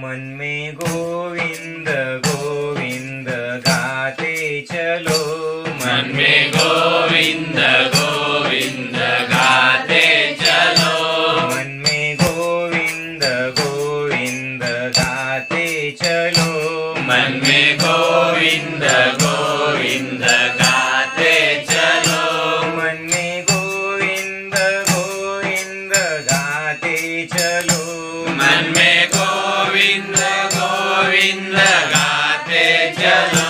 मन में गोविंद गोविंद गाते चलो, मन में गोविंद गोविंद गाते चलो, मन में गोविंद गोविंद गाते चलो, मन में गोविंद गोविंद गाते चलो, मन में गोविंद गोविंद गाते चलो, मन में गोविंद गोविंद गाते चलो,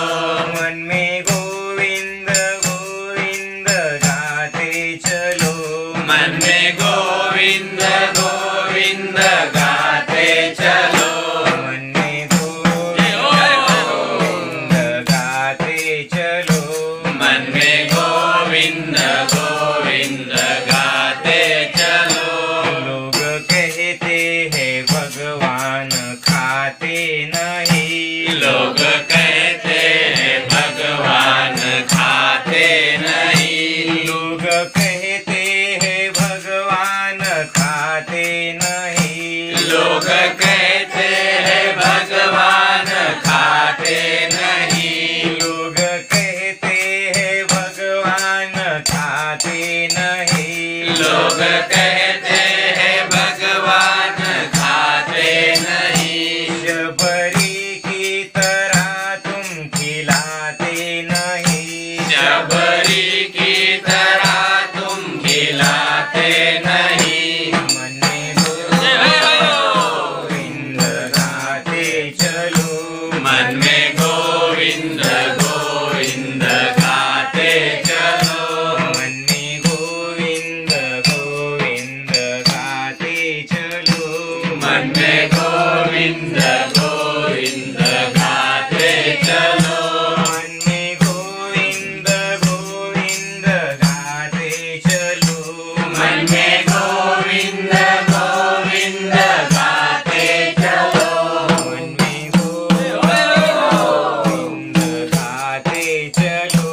मन में गोविंद गोविंद गाते चलो, मन में गोविंद गोविंद गाते चलो, मन में गोविंद गाते चलो, मन में गोविंद गोविंद गाते चलो। लोग कहते हैं भगवान खाते नहीं, लोग कहते हैं भगवान खाते नहीं, लोग कहते हैं भगवान खाते नहीं, लोग कहते हैं भगवान खाते नहीं, लोग कहते हैं भगवान खाते नहीं, लोग कहते हैं भगवान खाते नहीं, शबरी की तरह तुम खिलाते नहीं, शबरी की तरह तुम खिलाते नहीं, मन में गोविंद गाते चलो, मन में गोविंद गोविंद गाते चलो, मन में गोविंद गोविंद गाते चलो, मन में गोविंद गोविंद गाते चलो, मन में गोविंद गोविंद गाते चलो, मन में गोविंद गोविंद गाते चलो, मन में गोविंद गाते चलो,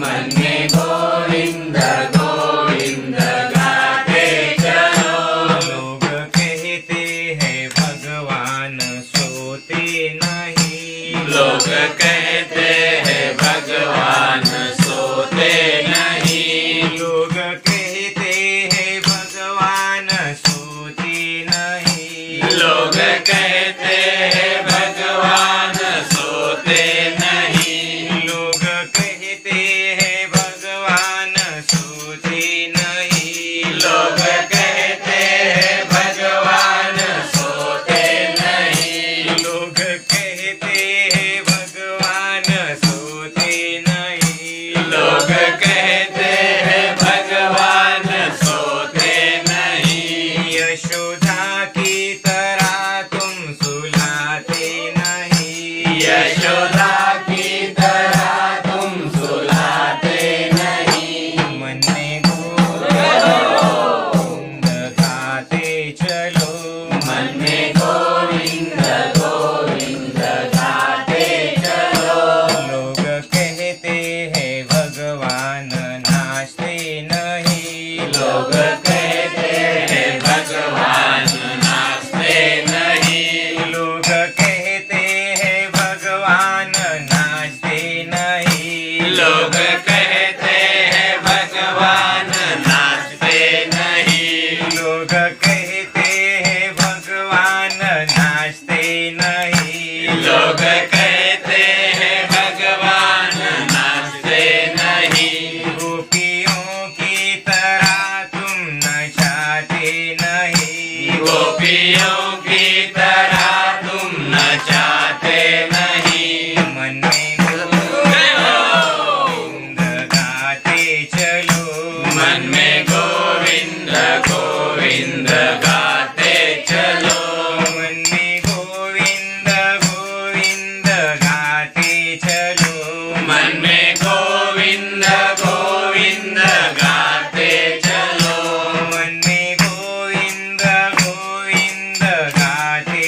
मन में गोविंद गोविंद गाते चलो। लोग कहते हैं भगवान सोते नहीं, लोग कहते हैं भगवान सोते नहीं, लोग कहते हैं भगवान सोते नहीं, लोग कहते हैं भगवान सोते नहीं, लोग कहते हैं भगवान सोते नहीं, लोग कहते हैं भगवान सोते नहीं, लोग कहते हैं भगवान सोते नहीं, लोग कहते हैं भगवान सोते नहीं, यशोदा की तरह तुम सुलाते नहीं, यशोदा की तरह तुम सुलाते नहीं, मन में गोविंद गाते चलो, मन में गोविंद गोविंद गाते चलो, लोग कहते हैं भगवान नाचते नहीं, लोग कहते हैं भगवान नाचते नहीं, लोग कहते हैं भगवान नाचते नहीं, लोग कहते हैं भगवान नाचते नहीं, लोग कहते हैं भगवान नाचते नहीं, लोग कहते हैं भगवान नाचते नहीं, गोपियों की तरह तुम नचाते नहीं, गोपियों की तरह तुम नचाते नहीं, मन में गोविंद गाते चलो, मन में गोविंद गोविंद गाते चलो, मन में गोविंद गोविंद गाते चलो, मन में गोविंद गोविंद गाते चलो, मन में गोविंद गोविंद गाते